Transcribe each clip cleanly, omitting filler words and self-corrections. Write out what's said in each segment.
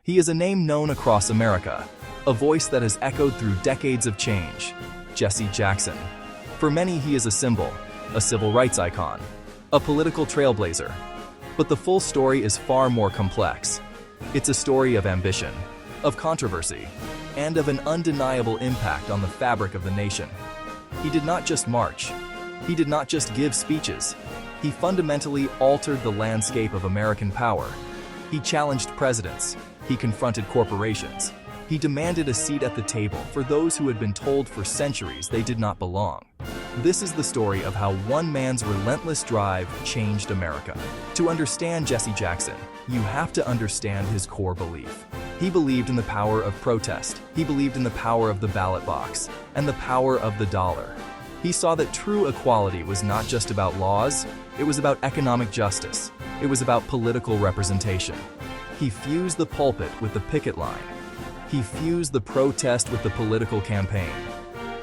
He is a name known across America, a voice that has echoed through decades of change. Jesse Jackson. For many, he is a symbol, a civil rights icon, a political trailblazer. But the full story is far more complex. It's a story of ambition, of controversy, and of an undeniable impact on the fabric of the nation. He did not just march. He did not just give speeches. He fundamentally altered the landscape of American power. He challenged presidents. He confronted corporations. He demanded a seat at the table for those who had been told for centuries they did not belong. This is the story of how one man's relentless drive changed America. To understand Jesse Jackson, you have to understand his core belief. He believed in the power of protest. He believed in the power of the ballot box and the power of the dollar. He saw that true equality was not just about laws, it was about economic justice. It was about political representation. He fused the pulpit with the picket line. He fused the protest with the political campaign.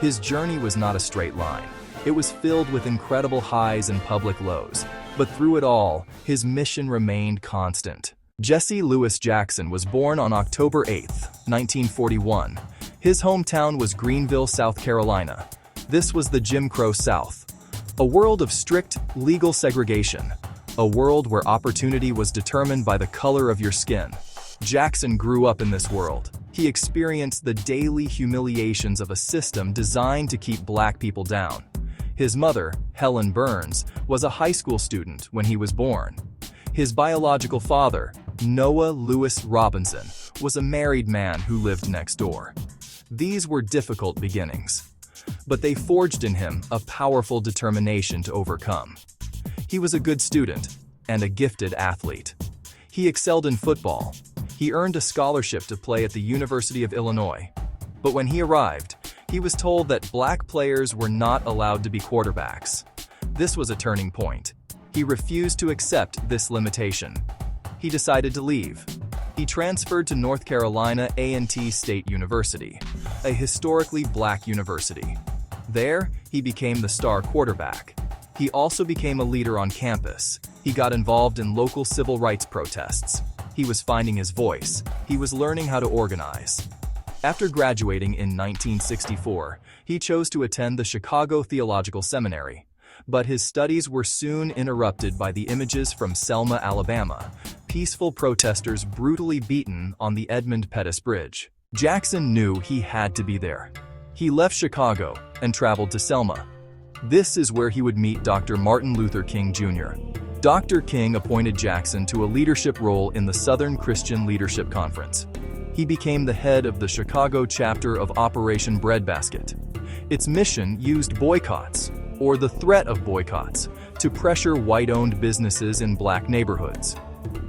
His journey was not a straight line. It was filled with incredible highs and public lows. But through it all, his mission remained constant. Jesse Louis Jackson was born on October 8, 1941. His hometown was Greenville, South Carolina. This was the Jim Crow South, a world of strict legal segregation, a world where opportunity was determined by the color of your skin. Jackson grew up in this world. He experienced the daily humiliations of a system designed to keep black people down. His mother, Helen Burns, was a high school student when he was born. His biological father, Noah Lewis Robinson, was a married man who lived next door. These were difficult beginnings, but they forged in him a powerful determination to overcome. He was a good student and a gifted athlete. He excelled in football. He earned a scholarship to play at the University of Illinois. But when he arrived, he was told that black players were not allowed to be quarterbacks. This was a turning point. He refused to accept this limitation. He decided to leave. He transferred to North Carolina A&T State University, a historically black university. There, he became the star quarterback. He also became a leader on campus. He got involved in local civil rights protests. He was finding his voice. He was learning how to organize. After graduating in 1964, he chose to attend the Chicago Theological Seminary. But his studies were soon interrupted by the images from Selma, Alabama, peaceful protesters brutally beaten on the Edmund Pettus Bridge. Jackson knew he had to be there. He left Chicago and traveled to Selma. This is where he would meet Dr. Martin Luther King Jr. Dr. King appointed Jackson to a leadership role in the Southern Christian Leadership Conference. He became the head of the Chicago chapter of Operation Breadbasket. Its mission used boycotts, or the threat of boycotts, to pressure white-owned businesses in black neighborhoods.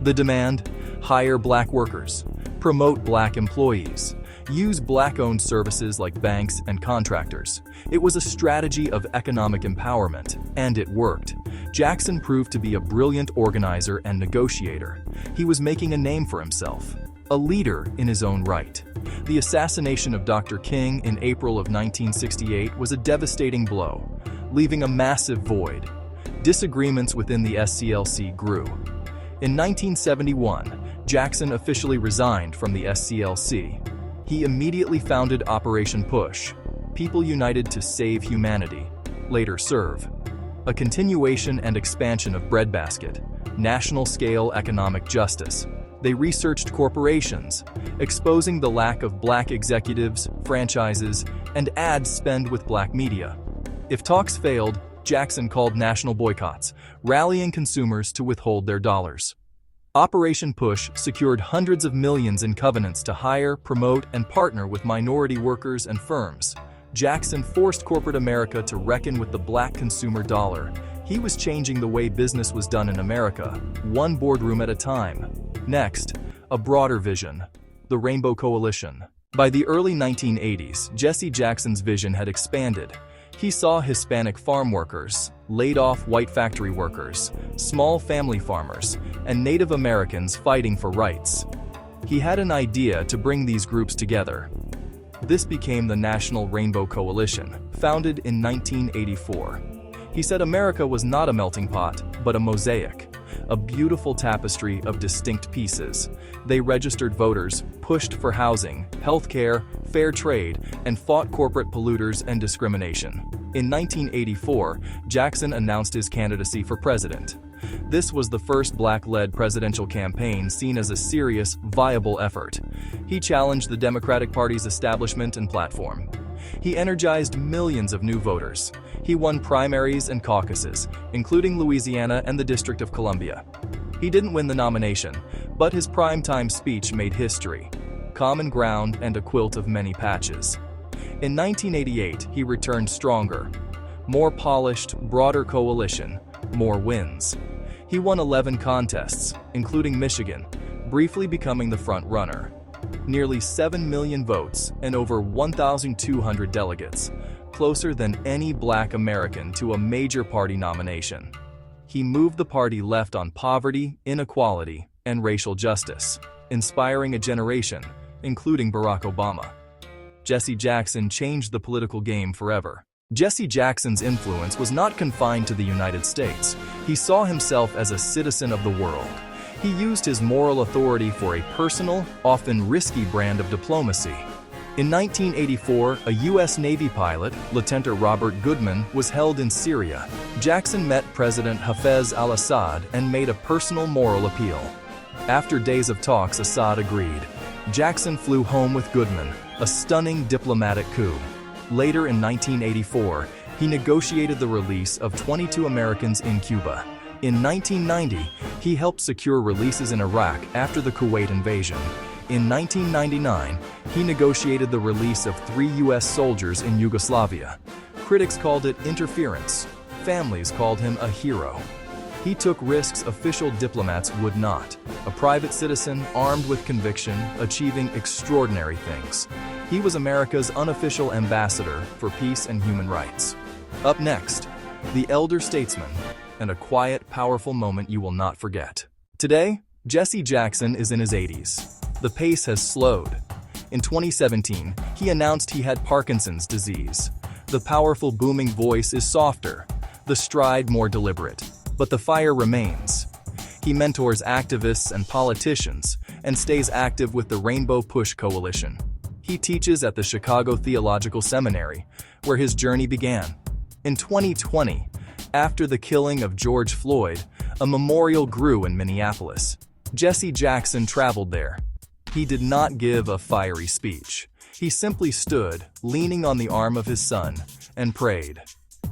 The demand: hire black workers, promote black employees, use black-owned services like banks and contractors. It was a strategy of economic empowerment, and it worked. Jackson proved to be a brilliant organizer and negotiator. He was making a name for himself, a leader in his own right. The assassination of Dr. King in April of 1968 was a devastating blow, leaving a massive void. Disagreements within the SCLC grew. In 1971, Jackson officially resigned from the SCLC. He immediately founded Operation Push, People United to Save Humanity, later SERVE, a continuation and expansion of Breadbasket, national-scale economic justice. They researched corporations, exposing the lack of black executives, franchises, and ad spend with black media. If talks failed, Jackson called national boycotts, rallying consumers to withhold their dollars. Operation Push secured hundreds of millions in covenants to hire, promote, and partner with minority workers and firms. Jackson forced corporate America to reckon with the black consumer dollar. He was changing the way business was done in America, one boardroom at a time. Next, a broader vision: the Rainbow Coalition. By the early 1980s, Jesse Jackson's vision had expanded. He saw Hispanic farm workers, laid-off white factory workers, small family farmers, and Native Americans fighting for rights. He had an idea to bring these groups together. This became the National Rainbow Coalition, founded in 1984. He said America was not a melting pot, but a mosaic. a beautiful tapestry of distinct pieces. They registered voters, pushed for housing, healthcare, fair trade, and fought corporate polluters and discrimination. In 1984, Jackson announced his candidacy for president. This was the first black-led presidential campaign seen as a serious, viable effort. He challenged the Democratic Party's establishment and platform. He energized millions of new voters. He won primaries and caucuses, including Louisiana and the District of Columbia. He didn't win the nomination, but his primetime speech made history. Common ground and a quilt of many patches. In 1988, he returned stronger. More polished, broader coalition, more wins. He won 11 contests, including Michigan, briefly becoming the front runner. Nearly 7 million votes and over 1,200 delegates, closer than any Black American to a major party nomination. He moved the party left on poverty, inequality, and racial justice, inspiring a generation, including Barack Obama. Jesse Jackson changed the political game forever. Jesse Jackson's influence was not confined to the United States. He saw himself as a citizen of the world. He used his moral authority for a personal, often risky brand of diplomacy. In 1984, a U.S. Navy pilot, Lieutenant Robert Goodman, was held in Syria. Jackson met President Hafez al-Assad and made a personal moral appeal. After days of talks, Assad agreed. Jackson flew home with Goodman, a stunning diplomatic coup. Later in 1984, he negotiated the release of 22 Americans in Cuba. In 1990, he helped secure releases in Iraq after the Kuwait invasion. In 1999, he negotiated the release of 3 U.S. soldiers in Yugoslavia. Critics called it interference. Families called him a hero. He took risks official diplomats would not. A private citizen armed with conviction, achieving extraordinary things. He was America's unofficial ambassador for peace and human rights. Up next, the elder statesman, and a quiet, powerful moment you will not forget. Today, Jesse Jackson is in his 80s. The pace has slowed. In 2017, he announced he had Parkinson's disease. The powerful, booming voice is softer, the stride more deliberate, but the fire remains. He mentors activists and politicians and stays active with the Rainbow Push Coalition. He teaches at the Chicago Theological Seminary, where his journey began. In 2020, after the killing of George Floyd, a memorial grew in Minneapolis. Jesse Jackson traveled there. He did not give a fiery speech. He simply stood, leaning on the arm of his son, and prayed.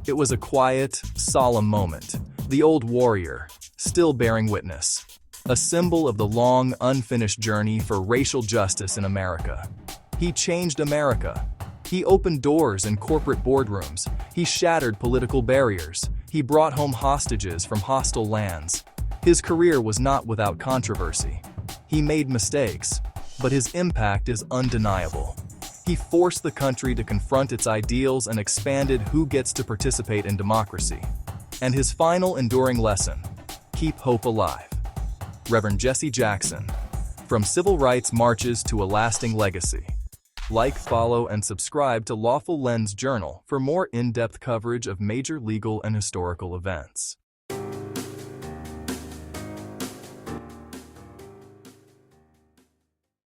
It was a quiet, solemn moment. The old warrior, still bearing witness. A symbol of the long, unfinished journey for racial justice in America. He changed America. He opened doors in corporate boardrooms. He shattered political barriers. He brought home hostages from hostile lands. His career was not without controversy. He made mistakes, but his impact is undeniable. He forced the country to confront its ideals and expanded who gets to participate in democracy. And his final enduring lesson: keep hope alive. Reverend Jesse Jackson. From civil rights marches to a lasting legacy. Like, follow, and subscribe to Lawful Lens Journal for more in-depth coverage of major legal and historical events.